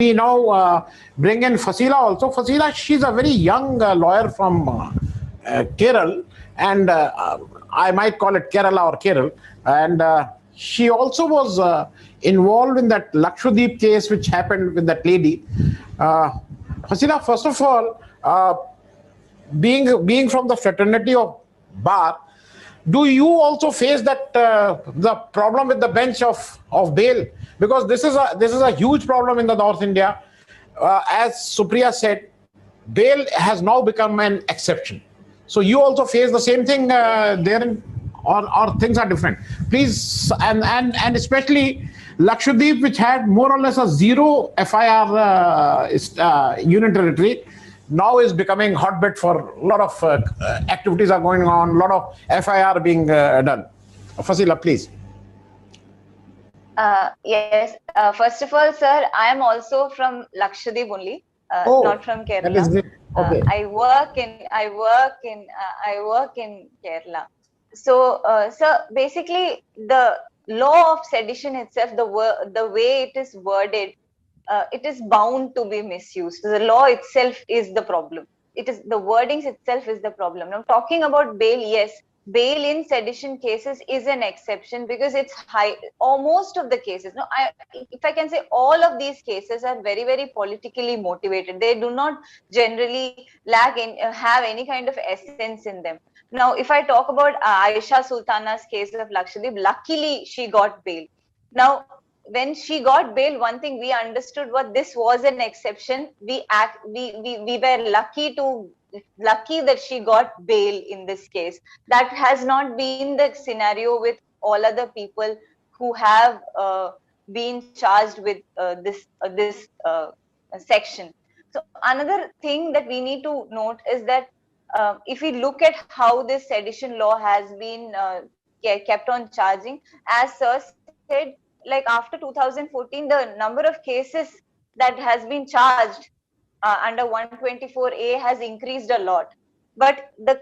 We now bring in Fasila also. Fasila, she's a very young lawyer from Kerala, and I might call it Kerala or Kerala. And she also was involved in that Lakshadweep case which happened with that lady. Fasila, first of all, being from the fraternity of Bar, do you also face that the problem with the bench of bail? Because this is a huge problem in the North India. As Supriya said, bail has now become an exception. So you also face the same thing there, or things are different? Please, and especially Lakshadweep, which had more or less a zero FIR union territory, now is becoming hotbed for a lot of activities are going on, a lot of FIR being done. Fasila, please. Yes. First of all, sir, I am also from Lakshadweep only, not from Kerala. That is great. Okay. I work in Kerala. So, sir, basically, the law of sedition itself, the way it is worded, it is bound to be misused. The law itself is the problem. It is the wordings itself is the problem. Now, talking about bail, yes, bail in sedition cases is an exception because it's high. Almost of the cases, no, if I can say, all of these cases are very, very politically motivated. They do not generally have any kind of essence in them. Now, if I talk about Aisha Sultana's case of Lakshadweep, luckily she got bail. Now, when she got bail, one thing we understood was this was an exception. We were lucky that she got bail in this case. That has not been the scenario with all other people who have been charged with this section. So another thing that we need to note is that if we look at how this sedition law has been kept on charging, as Sir said, like after 2014, the number of cases that has been charged under 124A has increased a lot, but the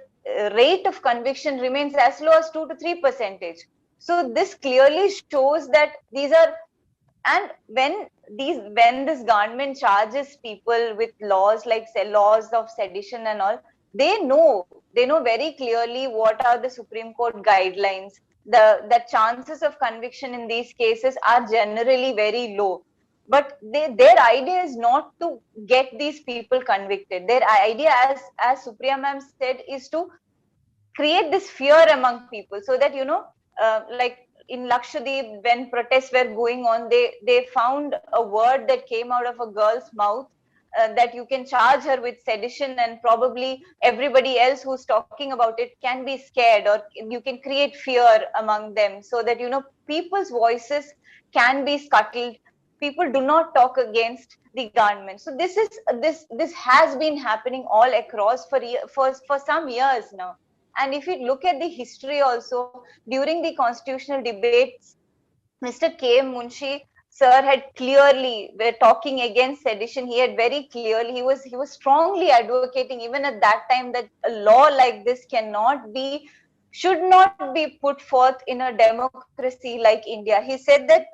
rate of conviction remains as low as 2 to 3%. So this clearly shows that these are, and when this government charges people with laws like laws of sedition and all, they know very clearly what are the Supreme Court guidelines. The chances of conviction in these cases are generally very low, but their idea is not to get these people convicted. Their idea, as Supriya ma'am said, is to create this fear among people, so that like in Lakshadweep, when protests were going on, they found a word that came out of a girl's mouth, that you can charge her with sedition, and probably everybody else who's talking about it can be scared, or you can create fear among them, so that people's voices can be scuttled. People do not talk against the government. So this has been happening all across for some years now. And if you look at the history also, during the constitutional debates, Mr. K. Munshi sir had clearly, were talking against sedition. He had very clearly, he was strongly advocating even at that time that a law like this should not be put forth in a democracy like India. He said that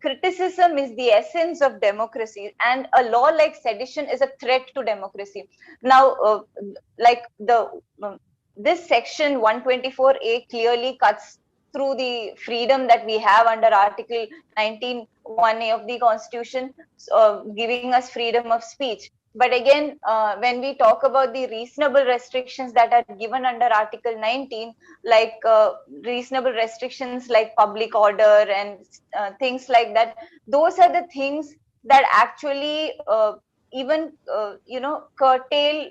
criticism is the essence of democracy, and a law like sedition is a threat to democracy. Now, like this section 124A clearly cuts through the freedom that we have under Article 19(1)(a) of the Constitution, giving us freedom of speech. But again, when we talk about the reasonable restrictions that are given under Article 19, like reasonable restrictions like public order and things like that, those are the things that actually even curtail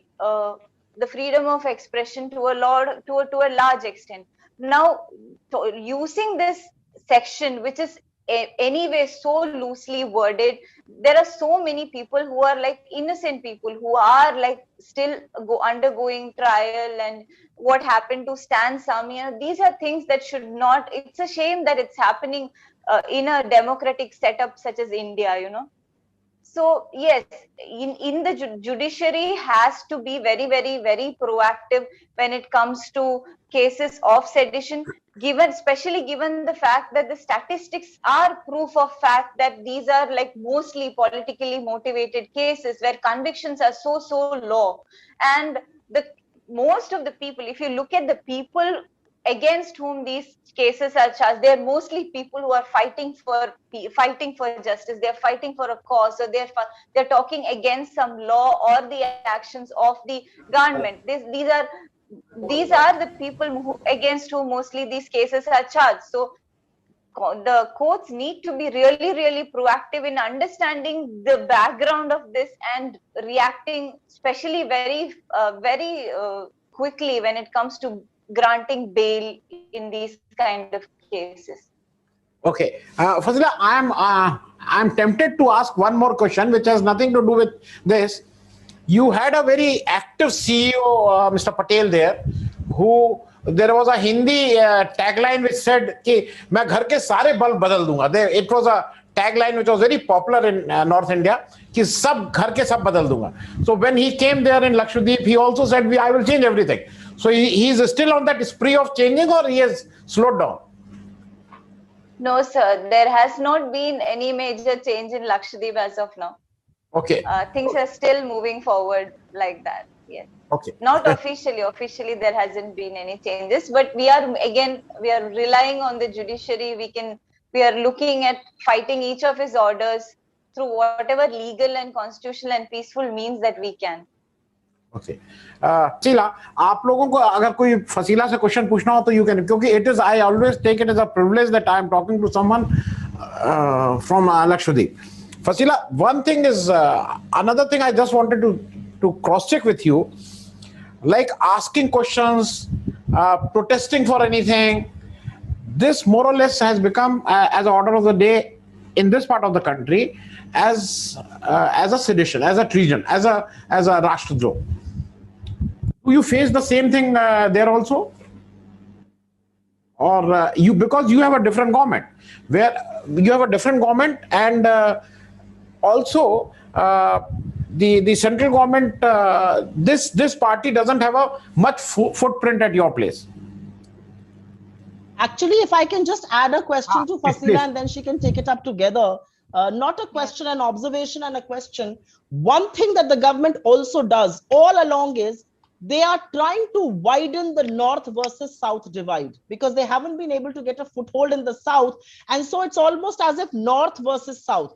the freedom of expression to a large extent. Now, using this section, which is anyway so loosely worded, there are so many people who are like innocent people who are like still undergoing trial, and what happened to Stan Sami, these are things that should not, it's a shame that it's happening in a democratic setup such as India. So yes, in the judiciary has to be very, very, very proactive when it comes to cases of sedition. especially given the fact that the statistics are proof of fact that these are like mostly politically motivated cases where convictions are so low, and the most of the people, if you look at the people against whom these cases are charged, they are mostly people who are fighting for justice, they are fighting for a cause, or they're talking against some law or the actions of the government. These are the people against whom mostly these cases are charged. So the courts need to be really proactive in understanding the background of this and reacting, especially very quickly when it comes to granting bail in these kind of cases. Okay, Fazila, I'm tempted to ask one more question, which has nothing to do with this. You had a very active CEO, Mr. Patel, there, who there was a Hindi tagline which said कि मैं घर के सारे bulb बदल दूंगा. It was a tagline which was very popular in North India कि सब घर के सब बदल दूंगा. So when he came there in Lakshadweep, he also said, I will change everything. So he is still on that spree of changing, or he has slowed down? No, sir, there has not been any major change in Lakshadweep as of now. Okay. Things are still moving forward like that. Yes. Okay. Not officially. Officially, there hasn't been any changes, but we are relying on the judiciary. We are looking at fighting each of his orders through whatever legal and constitutional and peaceful means that we can. Okay. Sheila, आप लोगों को अगर कोई फसीला से question पूछना हो तो you can, क्योंकि it is I always take it as a privilege that I am talking to someone from Lakshadweep. Fasila, one thing is another thing I just wanted to cross check with you, like asking questions, protesting for anything. This more or less has become as an order of the day in this part of the country as a sedition, as a treason, as a Rashtradrah. Do you face the same thing there also? Or you, because you have a different government, where you have a different government, and also the central government, this party doesn't have a much footprint at your place. Actually, if I can just add a question to Fasila, please. and then she can take it up together. Not a question, an observation and a question. One thing that the government also does all along is they are trying to widen the north versus south divide, because they haven't been able to get a foothold in the south. And so it's almost as if north versus south.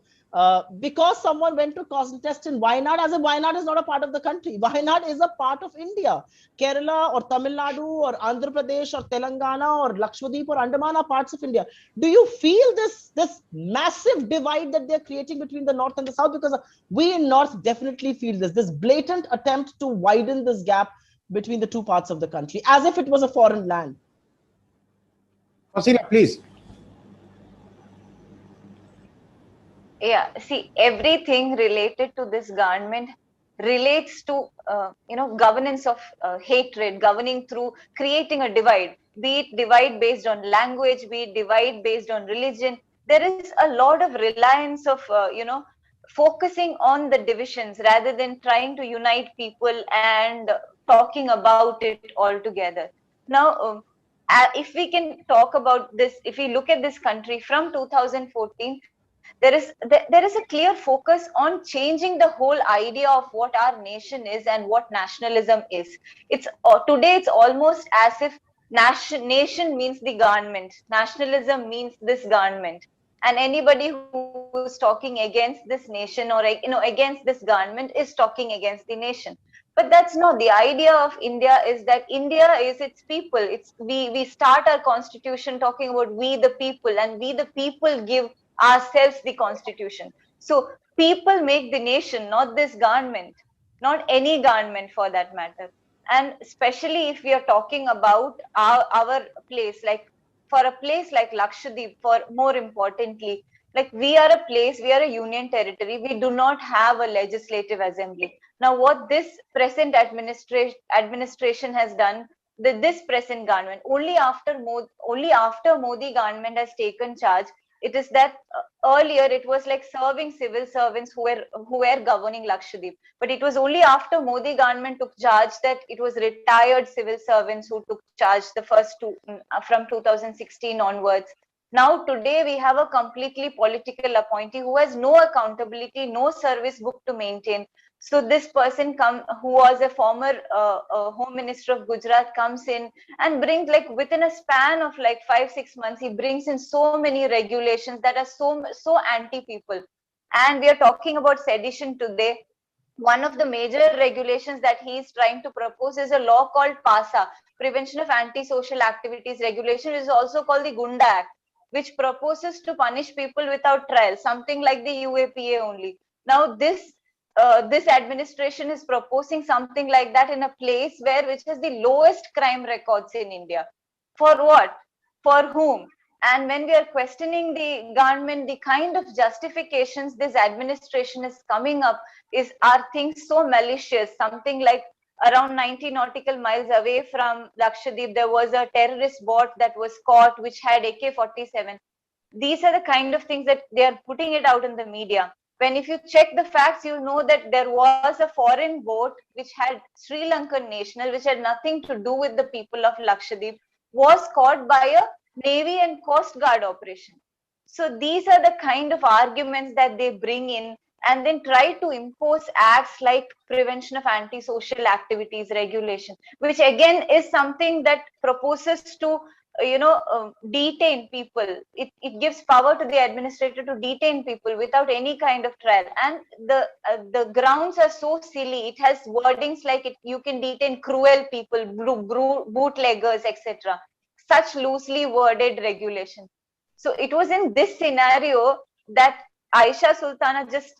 Because someone went to contest in Wayanad, as if Wayanad is not a part of the country. Wayanad is a part of India. Kerala or Tamil Nadu or Andhra Pradesh or Telangana or Lakshadweep or Andaman are parts of India. Do you feel this massive divide that they're creating between the north and the south? Because we in north definitely feel this blatant attempt to widen this gap between the two parts of the country, as if it was a foreign land. Fasila, please. Yeah, see, everything related to this government relates to governance of hatred, governing through creating a divide, be it divide based on language, be it divide based on religion. There is a lot of reliance of focusing on the divisions rather than trying to unite people and talking about it all together. Now, if we can talk about this, if we look at this country from 2014, there is a clear focus on changing the whole idea of what our nation is and what nationalism is. Today it's almost as if nation means the government, nationalism means this government, and anybody who is talking against this nation or against this government is talking against the nation. But that's not the idea of India. Is that India is its people. We start our constitution talking about we the people, and we the people give ourselves the constitution. So people make the nation, not this government, not any government for that matter. And especially if we are talking about our place, like for a place like Lakshadweep, for more importantly, like we are a union territory. We do not have a legislative assembly. Now, what this present administration has done, this present government, only after Modi government has taken charge, It is that earlier it was like serving civil servants who were governing Lakshadweep, but it was only after Modi government took charge that it was retired civil servants who took charge the first two from 2016 onwards. Now today we have a completely political appointee who has no accountability, no service book to maintain. So this person who was a former home minister of Gujarat comes in and brings, like, within a span of like 5-6 months, he brings in so many regulations that are so anti people. And we are talking about sedition today. One of the major regulations that he is trying to propose is a law called PASA, Prevention of Anti-Social Activities Regulation, which is also called the Gunda Act, which proposes to punish people without trial, something like the UAPA only. Now this administration is proposing something like that in a place which has the lowest crime records in India. For what? For whom? And when we are questioning the government, the kind of justifications this administration is coming up are things so malicious. Something like around 90 nautical miles away from Lakshadweep, there was a terrorist bot that was caught which had AK-47. These are the kind of things that they are putting it out in the media. When if you check the facts, you know that there was a foreign boat which had Sri Lankan national, which had nothing to do with the people of Lakshadweep, was caught by a Navy and Coast Guard operation. So these are the kind of arguments that they bring in and then try to impose acts like Prevention of Antisocial Activities Regulation, which again is something that proposes to detain people. It gives power to the administrator to detain people without any kind of trial, and the grounds are so silly. It has wordings like you can detain cruel people, bootleggers, etc. Such loosely worded regulation. So it was in this scenario that Aisha Sultana, just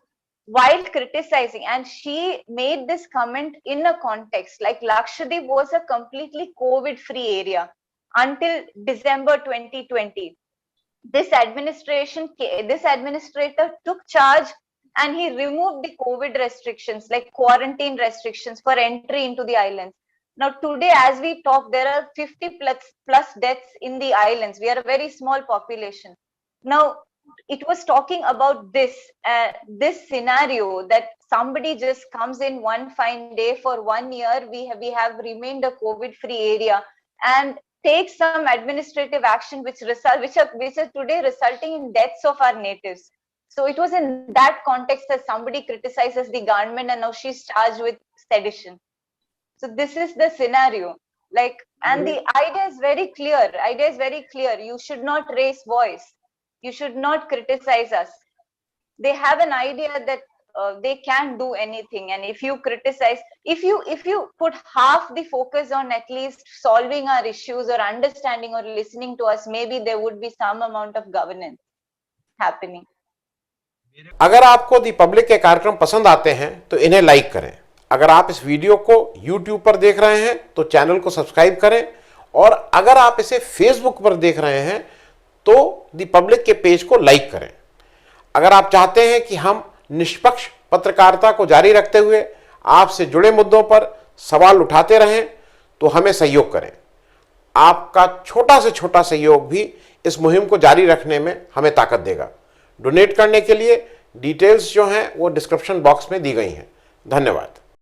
while criticizing, and she made this comment in a context like Lakshadweep was a completely COVID-free area until December 2020. This administrator took charge and he removed the COVID restrictions, like quarantine restrictions for entry into the islands. Now today, as we talk, there are 50 plus deaths in the islands. We are a very small population. Now it was talking about this scenario that somebody just comes in one fine day. For 1 year we have remained a COVID-free area and take some administrative action which are today resulting in deaths of our natives. So it was in that context that somebody criticizes the government and now she's charged with sedition. So this is the scenario. Like, and the idea is very clear. You should not raise voice. You should not criticize us. They have an idea that they can do anything, and if you criticize, if you put half the focus on at least solving our issues or understanding or listening to us, maybe there would be some amount of governance happening. अगर आपको दी public के कार्यक्रम पसंद आते हैं तो इन्हें like करें। अगर आप इस वीडियो को YouTube पर देख रहे हैं तो चैनल को सब्सक्राइब करें, और अगर आप इसे Facebook पर देख रहे हैं तो दी पब्लिक के पेज को लाइक करें। अगर आप चाहते हैं कि हम निष्पक्ष पत्रकारिता को जारी रखते हुए आपसे जुड़े मुद्दों पर सवाल उठाते रहें तो हमें सहयोग करें। आपका छोटा से छोटा सहयोग भी इस मुहिम को जारी रखने में हमें ताकत देगा। डोनेट करने के लिए डिटेल्स जो हैं वो डिस्क्रिप्शन बॉक्स में दी गई हैं। धन्यवाद।